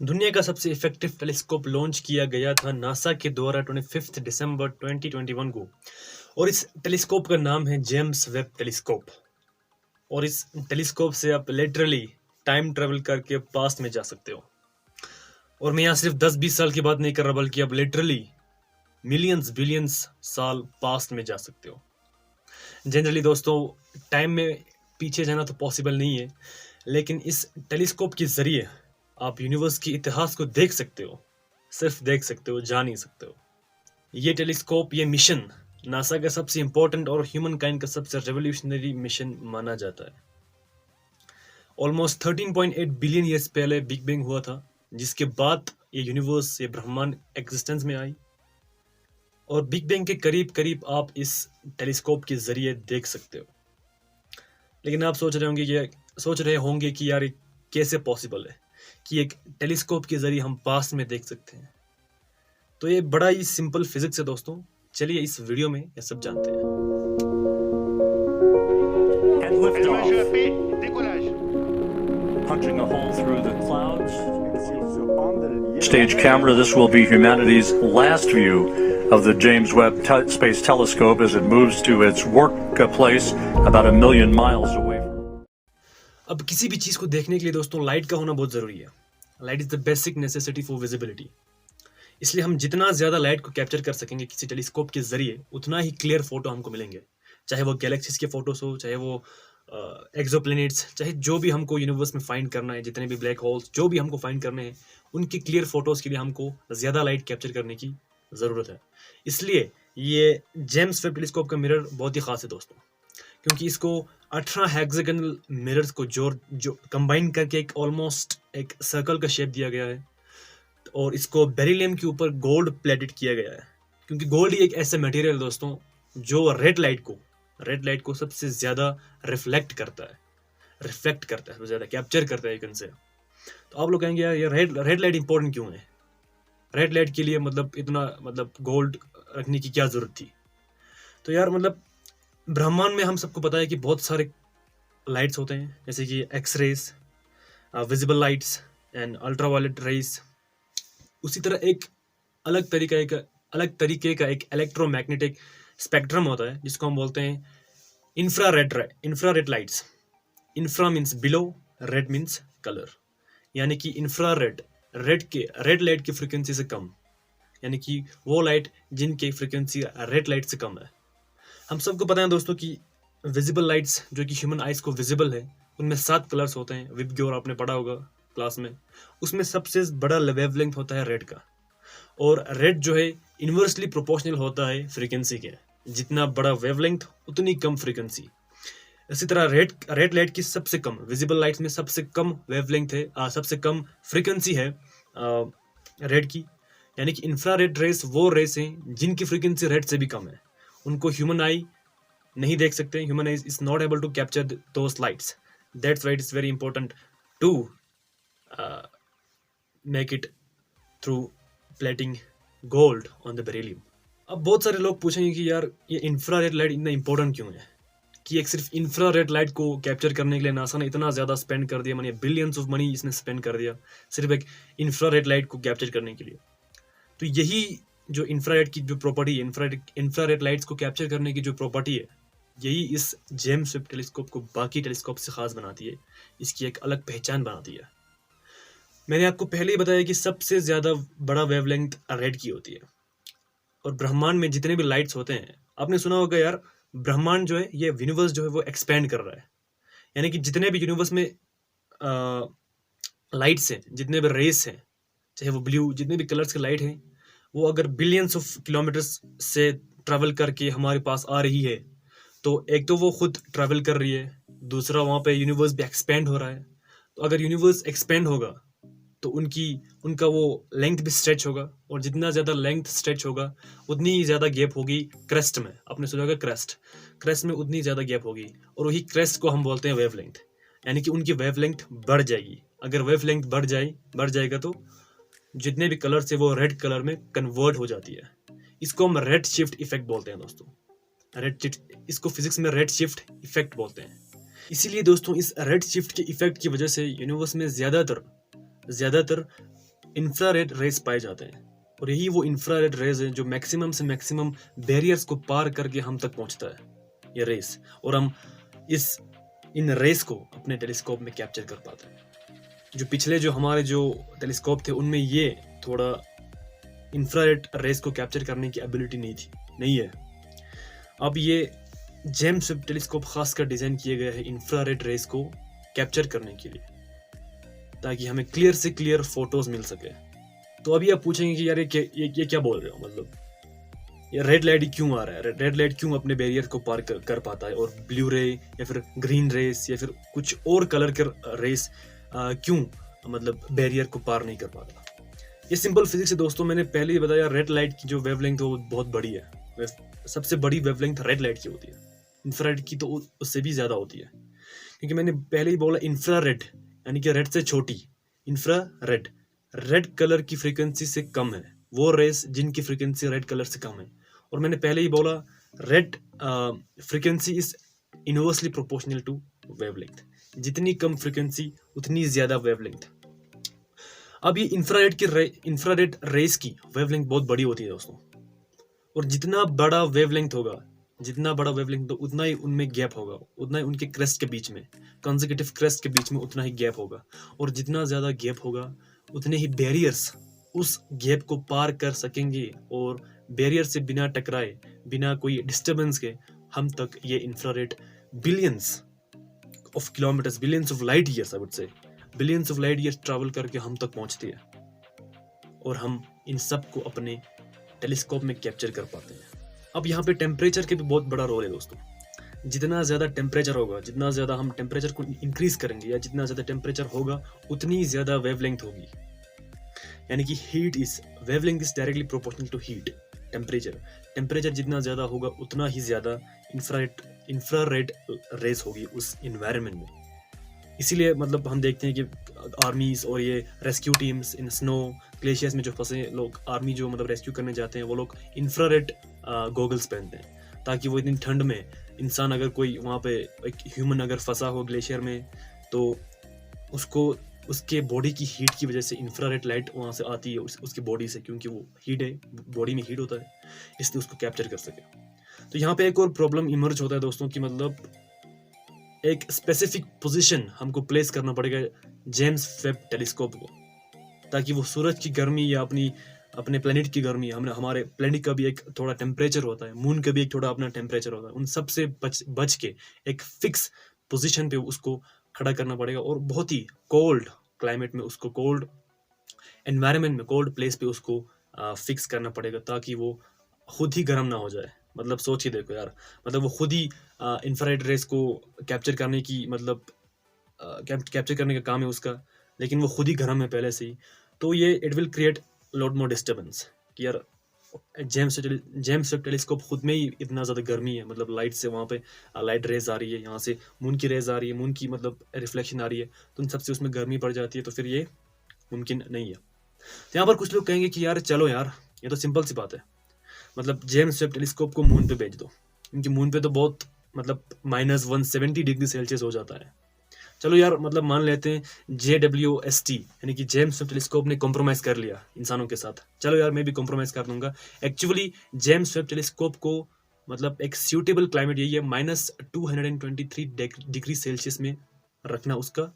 दुनिया का सबसे इफेक्टिव टेलीस्कोप लॉन्च किया गया था नासा के द्वारा 25 दिसंबर 2021 को। और इस टेलीस्कोप का नाम है जेम्स वेब टेलीस्कोप। और इस टेलीस्कोप से आप लिटरली टाइम ट्रेवल करके पास्ट में जा सकते हो। और मैं यहाँ सिर्फ 10-20 साल की बात नहीं कर रहा, बल्कि आप लिटरली मिलियंस बिलियंस साल पास्ट में जा सकते हो। जनरली दोस्तों, टाइम में पीछे जाना तो पॉसिबल नहीं है, लेकिन इस टेलीस्कोप के जरिए आप यूनिवर्स के इतिहास को देख सकते हो। सिर्फ देख सकते हो, जा नहीं सकते हो। ये टेलीस्कोप, ये मिशन नासा का सबसे इंपॉर्टेंट और ह्यूमन काइंड का सबसे रेवोल्यूशनरी मिशन माना जाता है। ऑलमोस्ट 13.8 बिलियन ईयर्स पहले बिग बैंग हुआ था, जिसके बाद ये यूनिवर्स, ये ब्रह्मांड एग्जिस्टेंस में आई। और बिग बैंग के करीब करीब आप इस टेलीस्कोप के जरिए देख सकते हो। लेकिन आप सोच रहे होंगे कि यार ये कैसे पॉसिबल है कि एक टेलीस्कोप के जरिए हम पास्ट में देख सकते हैं। तो ये बड़ा ही सिंपल फिजिक्स है दोस्तों। चलिए इस वीडियो में ये सब जानते हैं। And liftoff. Allumage décollage. Punching a hole through the clouds. Stage camera, this will be humanity's last view of the James Webb Space Telescope as it moves to its workplace about 1 million miles away. अब किसी भी चीज को देखने के लिए दोस्तों light का होना बहुत जरूरी है। Light is the basic necessity for visibility. इसलिए हम जितना ज्यादा लाइट को कैप्चर कर सकेंगे किसी टेलीस्कोप के जरिए, उतना ही क्लियर फोटो हमको मिलेंगे। चाहे वो गैलेक्सीज के फोटोज हो, चाहे वो एक्सोप्लैनेट्स, चाहे जो भी हमको यूनिवर्स में फाइंड करना है, जितने भी ब्लैक होल्स जो भी हमको फाइंड करने हैं, उनकी क्लियर फोटोज के लिए हमको ज्यादा लाइट कैप्चर करने की जरूरत है। इसलिए ये जेम्स वेब टेलीस्कोप का मिरर बहुत ही खास है दोस्तों, क्योंकि इसको 18 हेक्सागोनल मिरर्स को जो कंबाइन करके एक ऑलमोस्ट एक सर्कल का शेप दिया गया है। और इसको बेरिलियम के ऊपर गोल्ड प्लेटेड किया गया है, क्योंकि गोल्ड ही एक ऐसा मटेरियल है दोस्तों जो रेड लाइट को सबसे ज्यादा रिफ्लेक्ट करता है, सबसे ज्यादा कैप्चर करता है एक से। तो आप लोग कहेंगे यार ये रेड लाइट इंपॉर्टेंट क्यों है? रेड लाइट के लिए इतना गोल्ड रखने की क्या जरूरत थी? तो यार ब्रह्मांड में हम सबको पता है कि बहुत सारे लाइट्स होते हैं, जैसे कि X rays, visible lights and ultraviolet rays. उसी तरह एक अलग तरीके का एक इलेक्ट्रोमैग्नेटिक स्पेक्ट्रम होता है, जिसको हम बोलते हैं infrared lights. Infra means below, red means colour. यानी कि इंफ्रारेड रेड लाइट की फ्रीक्वेंसी से कम, यानी कि वो लाइट जिनकी फ्रीक्वेंसी रेड लाइट से कम है। हम सबको पता है दोस्तों कि विजिबल लाइट्स जो कि ह्यूमन आइज को विजिबल है, उनमें 7 कलर्स होते हैं। विबग्योर आपने पढ़ा होगा क्लास में। उसमें सबसे बड़ा वेवलेंथ होता है रेड का, और रेड जो है इनवर्सली प्रोपोर्शनल होता है फ्रीक्वेंसी के। जितना बड़ा वेवलेंथ उतनी कम फ्रीक्वेंसी। इसी तरह रेड लाइट की सबसे कम, विजिबल लाइट्स में सबसे कम वेवलेंथ है, सबसे कम फ्रीक्वेंसी है रेड की। यानी कि इंफ्रारेड रेस वो रेस हैं जिनकी फ्रीक्वेंसी रेड से भी कम है। उनको ह्यूमन आई नहीं देख सकते। Human eye is not able to capture those lights. That's why it's very important to make it through plating gold on the beryllium. अब बहुत सारे लोग पूछेंगे कि यार ये इंफ्रारेड लाइट इतना इंपॉर्टेंट क्यों है, कि एक सिर्फ इंफ्रारेड लाइट को कैप्चर करने के लिए नासा ने इतना ज्यादा स्पेंड कर दिया, मानिए बिलियंस ऑफ मनी इसने स्पेंड कर दिया सिर्फ एक इंफ्रारेड लाइट को कैप्चर करने के लिए। तो यही जो इंफ्रारेड की जो प्रॉपर्टी है, इंफ्रारेड लाइट्स को कैप्चर करने की जो प्रॉपर्टी है, यही इस जेम्स वेब टेलीस्कोप को बाकी टेलीस्कोप से खास बनाती है, इसकी एक अलग पहचान बनाती है। मैंने आपको पहले ही बताया कि सबसे ज्यादा बड़ा वेवलेंथ रेड की होती है। और ब्रह्मांड में जितने भी लाइट्स होते हैं, आपने सुना होगा यार, ब्रह्मांड जो है, ये यूनिवर्स जो है वो एक्सपेंड कर रहा है। यानी कि जितने भी यूनिवर्स में लाइट्स हैं, जितने भी रेस हैं, चाहे वो ब्लू, जितने भी कलर्स के लाइट हैं, वो अगर बिलियंस ऑफ किलोमीटर्स से ट्रैवल करके हमारे पास आ रही है, तो एक तो वो खुद ट्रैवल कर रही है, दूसरा वहाँ पे यूनिवर्स भी एक्सपेंड हो रहा है। तो अगर यूनिवर्स एक्सपेंड होगा तो उनका वो लेंथ भी स्ट्रेच होगा, और जितना ज़्यादा लेंथ स्ट्रेच होगा उतनी ही ज़्यादा गैप होगी क्रेस्ट में। आपने सुना होगा क्रेस्ट में उतनी ज़्यादा गैप होगी, और वही क्रेस्ट को हम बोलते हैं वेवलेंथ। यानी कि उनकी वेवलेंथ बढ़ जाएगी। अगर वेवलेंथ बढ़ जाएगा तो जितने भी कलर से वो रेड कलर में कन्वर्ट हो जाती है। इसको हम रेड शिफ्ट इफेक्ट बोलते हैं दोस्तों। इसको फिजिक्स में रेड शिफ्ट इफेक्ट बोलते हैं। इसीलिए दोस्तों इस रेड शिफ्ट के इफेक्ट की वजह से यूनिवर्स में ज्यादातर इंफ्रारेड रेज पाए जाते हैं, और यही वो इंफ्रारेड रेज है जो मैक्सिमम से मैक्सिमम बैरियर्स को पार करके हम तक पहुंचता है, ये रेस, और हम इन रेस को अपने टेलीस्कोप में कैप्चर कर पाते हैं। जो पिछले जो हमारे जो टेलीस्कोप थे उनमें ये थोड़ा इंफ्रारेड रेस को कैप्चर करने की एबिलिटी नहीं है। अब ये जेम्स वेब टेलीस्कोप खासकर डिजाइन किए गए हैं इंफ्रारेड रेस को कैप्चर करने के लिए, ताकि हमें क्लियर से क्लियर फोटोज मिल सके। तो अभी आप पूछेंगे कि यार ये क्या बोल रहे हो, मतलब ये रेड लाइट क्यों आ रहा है, रेड लाइट क्यों अपने बैरियर को पार कर पाता है, और ब्लू रे या फिर ग्रीन रेस या फिर कुछ और कलर के रेस क्यों मतलब बैरियर को पार नहीं कर पाता। ये सिंपल फिजिक्स है दोस्तों। मैंने पहले ही बताया रेड लाइट की जो वेवलेंथ है वो बहुत बड़ी है, सबसे बड़ी वेवलेंथ रेड लाइट की होती है, इंफ्रारेड की तो उससे भी ज्यादा होती है, क्योंकि मैंने पहले ही बोला इंफ्रारेड यानी कि रेड से छोटी। इंफ्रारेड रेड कलर की फ्रीक्वेंसी से कम है, वो रेस जिनकी फ्रीक्वेंसी रेड कलर से कम है। और मैंने पहले ही बोला red frequency is inversely proportional to wavelength, जितनी कम फ्रीक्वेंसी उतनी ज्यादा वेवलेंथ। अब ये इंफ्रारेड रेस की वेवलेंथ बहुत बड़ी होती है दोस्तों, और जितना बड़ा वेवलेंथ होगा तो उतना ही उनमें गैप होगा, उतना ही उनके क्रेस्ट के बीच में, कंसेक्यूटिव क्रेस्ट के बीच में उतना ही गैप होगा, और जितना ज्यादा गैप होगा उतने ही बैरियर्स उस गैप को पार कर सकेंगे, और बैरियर से बिना टकराए, बिना कोई डिस्टर्बेंस के हम तक ये infrared billions of kilometres, billions of light years, I would say billions of light years travel करके हम तक पहुंचती है, और हम इन सब को अपने टेलीस्कोप में कैप्चर कर पाते हैं। अब यहाँ पे टेम्परेचर के भी बहुत बड़ा रोल है दोस्तों। जितना ज़्यादा टेम्परेचर होगा, जितना ज़्यादा हम टेम्परेचर को इंक्रीज करेंगे, या जितना ज़्यादा टेम्परेचर होगा उतनी ज़्यादा वेवलेंथ होगी, यानी कि wavelength is directly proportional to heat. Temperature जितना ज़्यादा होगा उतना ही ज़्यादा इंफ्रारेड रेस होगी उस इन्वायरमेंट में। इसीलिए मतलब हम देखते हैं कि आर्मीज और ये rescue teams in snow glaciers में जो फंसे लोग, आर्मी जो मतलब रेस्क्यू करने जाते हैं, वो लोग इंफ्रारेड गॉगल्स पहनते हैं, ताकि वो इतनी ठंड में इंसान, अगर कोई वहाँ पे एक ह्यूमन अगर फंसा हो ग्लेशियर में, तो उसको उसके बॉडी की हीट की वजह से इंफ्रारेड लाइट वहाँ से आती है उसकी बॉडी से, क्योंकि वो हीट है, बॉडी में हीट होता है, इसलिए उसको कैप्चर कर सके। तो यहाँ पे एक और प्रॉब्लम इमर्ज होता है दोस्तों कि मतलब एक स्पेसिफिक पोजीशन हमको प्लेस करना पड़ेगा जेम्स वेब टेलीस्कोप को, ताकि वो सूरज की गर्मी या अपने प्लेनेट की गर्मी, हमारे प्लेनेट का भी एक थोड़ा टेम्परेचर होता है, मून का भी एक थोड़ा अपना टेम्परेचर होता है, उन सब से बच के एक फिक्स पोजीशन पे उसको खड़ा करना पड़ेगा, और बहुत ही कोल्ड क्लाइमेट में उसको, कोल्ड एनवायरनमेंट में, कोल्ड प्लेस पे उसको फिक्स करना पड़ेगा, ताकि वो खुद ही गर्म ना हो जाए। मतलब सोच ही देखो यार, मतलब वो खुद ही इंफ्रारेड रेस को कैप्चर करने की मतलब कैप्चर करने का काम है उसका, लेकिन वो खुद ही गर्म है पहले से ही, तो ये it will create lot more disturbance कि यार जेम्स वेब टेलीस्कोप खुद में ही इतना ज़्यादा गर्मी है, मतलब लाइट से वहाँ पे लाइट रेज आ रही है, यहाँ से मून की रेज आ रही है, मून की मतलब रिफ्लेक्शन आ रही है, तो उन सबसे उसमें गर्मी पड़ जाती है, तो फिर ये मुमकिन नहीं है। तो यहाँ पर कुछ लोग कहेंगे कि यार चलो यार, ये तो सिंपल सी बात है, मतलब जेम्स वेब टेलीस्कोप को मून पे भेज दो, क्योंकि मून पे तो बहुत मतलब -170 डिग्री सेल्सियस हो जाता है। चलो यार, मतलब मान लेते हैं JWST यानी कि जेम्स वेब टेलीस्कोप ने कॉम्प्रोमाइज़ कर लिया इंसानों के साथ, चलो यार मैं भी कॉम्प्रोमाइज़ कर दूंगा। एक्चुअली जेम्स वेब टेलीस्कोप को मतलब एक सूटेबल क्लाइमेट यही है -223 डिग्री सेल्सियस में रखना, उसका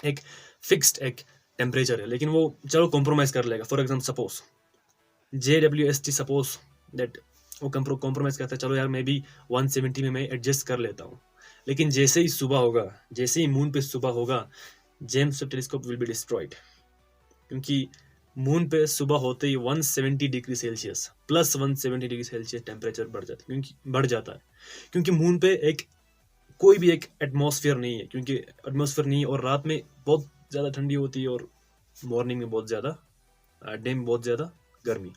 एक फिक्स्ड एक टेम्परेचर है, लेकिन वो चलो कॉम्प्रोमाइज़ कर लेगा। For example suppose JWST suppose that वो कॉम्प्रोमाइज़ करता है, चलो यार मैं भी 170 में मैं एडजस्ट कर लेता हूँ, लेकिन जैसे ही सुबह होगा, जैसे ही मून पे सुबह होगा, James Webb telescope will be destroyed, क्योंकि मून पे सुबह होते ही 170 degree Celsius +170 degree Celsius temperature बढ़ जाता है, क्योंकि मून पे कोई भी एक एटमॉस्फेयर नहीं है, क्योंकि एटमॉस्फेयर नहीं है, और रात में बहुत ज़्यादा ठंडी होती है, और मॉर्निंग में बहुत ज़्यादा, डे में बहुत ज़्यादा गर्मी।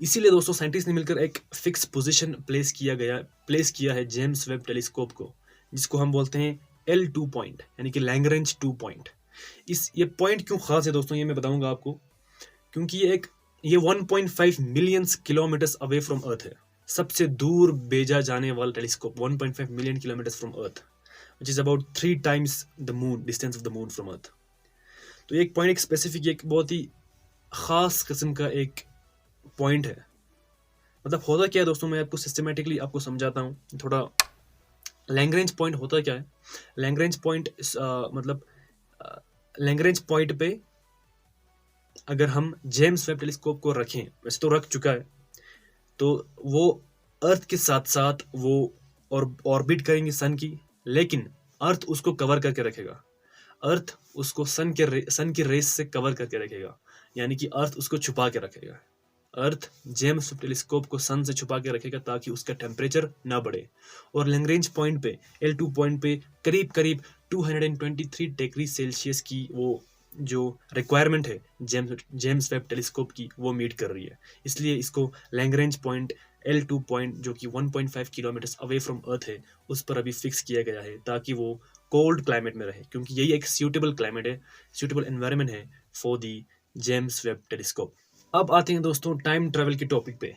इसीलिए दोस्तों साइंटिस्ट ने मिलकर एक फिक्स पोजीशन प्लेस किया है जेम्स वेब टेलीस्कोप को, जिसको हम बोलते हैं L2 पॉइंट, यानी कि लैग्रेंज 2 पॉइंट। ये पॉइंट क्यों खास है दोस्तों, ये मैं बताऊंगा आपको, क्योंकि ये 1.5 million kilometres away from earth है, सबसे दूर भेजा जाने वाला telescope 1.5 million kilometres from earth, which is about 3 times the moon, distance of the moon from earth. तो एक पॉइंट एक स्पेसिफिक एक बहुत ही ख़ास किस्म का एक पॉइंट है। मतलब होता क्या है दोस्तों, मैं आपको सिस्टमेटिकली आपको समझाता हूँ थोड़ा। लैग्रेंज पॉइंट होता क्या है? लैग्रेंज पॉइंट मतलब लैग्रेंज पॉइंट पे अगर हम जेम्स वेब टेलीस्कोप को रखें, वैसे तो रख चुका है, तो वो अर्थ के साथ साथ वो और ऑर्बिट करेंगे सन की, लेकिन अर्थ उसको कवर करके रखेगा। अर्थ उसको सन की रेस से कवर करके रखेगा, यानी कि अर्थ उसको छुपा के रखेगा। अर्थ जेम्स वेब टेलीस्कोप को सन से छुपा के रखेगा ताकि उसका टेम्परेचर ना बढ़े। और लैग्रेंज पॉइंट पे L2 पॉइंट पे करीब करीब 223 डिग्री सेल्सियस की वो जो रिक्वायरमेंट है जेम्स वेब टेलीस्कोप की, वो मीट कर रही है। इसलिए इसको लैग्रेंज पॉइंट L2 पॉइंट जो कि 1.5 किलोमीटर अवे फ्रॉम अर्थ है, उस पर अभी फिक्स किया गया है ताकि वो कोल्ड क्लाइमेट में रहे, क्योंकि यही एक सूटेबल क्लाइमेट है, सूटेबल एनवायरनमेंट है for the James Webb telescope. अब आते हैं दोस्तों टाइम ट्रैवल के टॉपिक पे।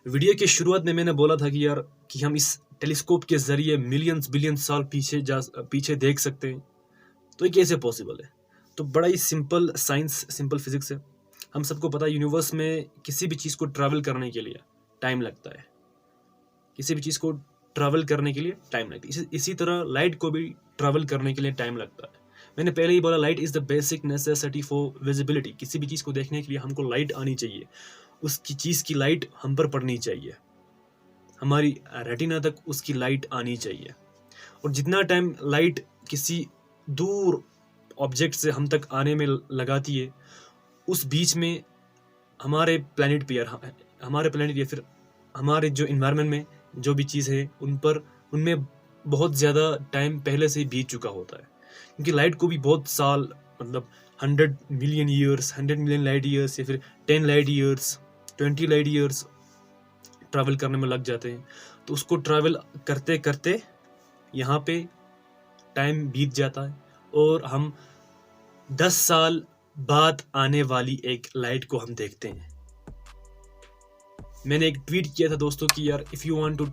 वीडियो की शुरुआत में मैंने बोला था कि यार कि हम इस टेलीस्कोप के जरिए मिलियंस बिलियंस साल पीछे देख सकते हैं। तो ये कैसे पॉसिबल है? तो बड़ा ही सिंपल साइंस, सिंपल फिजिक्स है। हम सबको पता है यूनिवर्स में किसी भी चीज़ को ट्रैवल करने के लिए टाइम लगता है। किसी भी चीज़ को ट्रैवल करने के लिए टाइम लगता है। इसी तरह लाइट को भी ट्रैवल करने के लिए टाइम लगता है। मैंने पहले ही बोला, light is the basic necessity for visibility. किसी भी चीज़ को देखने के लिए हमको लाइट आनी चाहिए, उसकी चीज़ की लाइट हम पर पड़नी चाहिए, हमारी रेटिना तक उसकी लाइट आनी चाहिए। और जितना टाइम लाइट किसी दूर ऑब्जेक्ट से हम तक आने में लगाती है, उस बीच में हमारे प्लैनेट पे या फिर हमारे जो इन्वायरमेंट में जो भी चीज़ है उनमें बहुत ज़्यादा टाइम पहले से ही बीत चुका होता है। क्योंकि लाइट को भी बहुत साल, मतलब 100 million years, 100 million light years या फिर 10 light years, 20 light years travel करने में लग जाते हैं। तो उसको ट्रैवल करते करते यहाँ पे टाइम बीत जाता है और हम 10 साल बाद आने वाली एक लाइट को हम देखते हैं। मैंने एक ट्वीट किया था दोस्तों कि यार if you want to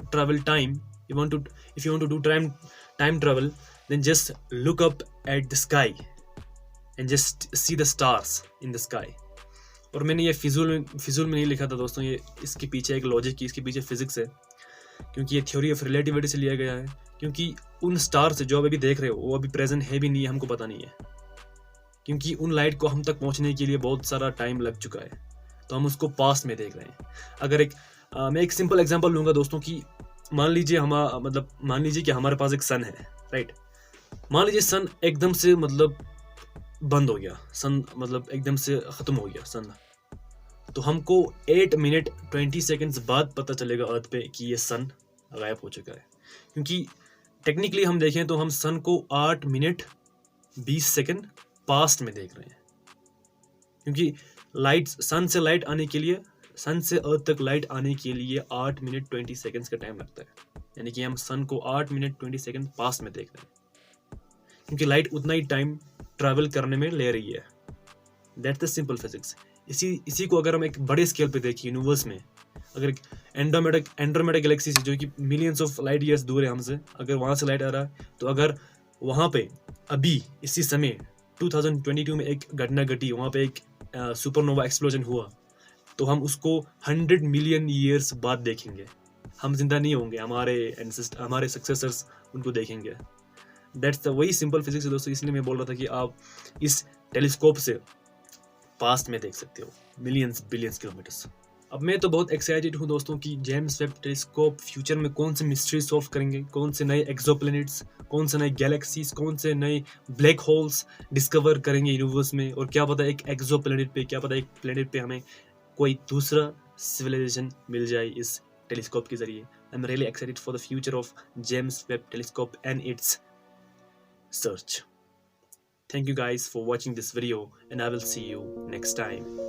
travel time, if you want to do time travel, then just look up at the sky and just see the stars in the sky। और मैंने ये फिजूल में नहीं लिखा था दोस्तों, ये इसके पीछे एक लॉजिक की, इसके पीछे फिजिक्स है, क्योंकि ये थ्योरी ऑफ रिलेटिविटी से लिया गया है। क्योंकि उन स्टार से जो अभी देख रहे हो वो अभी प्रेजेंट है भी नहीं है, हमको पता नहीं है, क्योंकि उन लाइट को हम तक पहुंचने के लिए बहुत सारा टाइम लग चुका है, तो हम उसको पास्ट में देख रहे हैं। अगर मैं एक सिंपल एग्जांपल लूँगा दोस्तों कि मान लीजिए कि हमारे पास एक सन है, राइट। मान लीजिए सन एकदम से बंद हो गया, सन एकदम से ख़त्म हो गया सन, तो हमको 8 मिनट 20 सेकेंड्स बाद पता चलेगा अर्थ पे कि ये सन गायब हो चुका है। क्योंकि टेक्निकली हम देखें तो हम सन को 8 मिनट 20 सेकेंड पास्ट में देख रहे हैं, क्योंकि सन से अर्थ तक लाइट आने के लिए 8 मिनट 20 सेकेंड्स का टाइम लगता है। यानी कि हम सन को 8 मिनट 20 सेकेंड पास्ट में देख रहे हैं, क्योंकि लाइट उतना ही टाइम ट्रैवल करने में ले रही है। That's the simple physics. इसी को अगर हम एक बड़े स्केल पे देखें यूनिवर्स में, अगर एंड्रोमेडा गैलेक्सी से जो कि मिलियंस ऑफ लाइट ईयर्स दूर है हमसे, अगर वहाँ से लाइट आ रहा है, तो अगर वहाँ पे अभी इसी समय 2022 में एक घटना घटी, वहाँ पे एक सुपरनोवा एक्सप्लोजन हुआ, तो हम उसको 100 मिलियन ईयर्स बाद देखेंगे। हम जिंदा नहीं होंगे, हमारे सक्सेसर्स उनको देखेंगे। दैट्स द वही सिंपल फिजिक्स है दोस्तों। इसलिए मैं बोल रहा था कि आप इस टेलीस्कोप से पास्ट में देख सकते हो मिलियंस बिलियंस किलोमीटर्स। अब मैं तो बहुत एक्साइटेड हूँ दोस्तों कि जेम्स वेब टेलीस्कोप फ्यूचर में कौन से मिस्ट्री सॉल्व करेंगे, कौन से नए एक्सोप्लैनेट्स, कौन से नए गैलेक्सीज, कौन से नए ब्लैक होल्स डिस्कवर करेंगे यूनिवर्स में। और क्या पता एक एक्सोप्लैनेट पे, क्या पता एक प्लैनेट पे हमें कोई दूसरा सिविलाइजेशन मिल जाए इस टेलीस्कोप के जरिए। I am really excited for the future of James Webb telescope and it's search. Thank you guys for watching this video, and I will see you next time.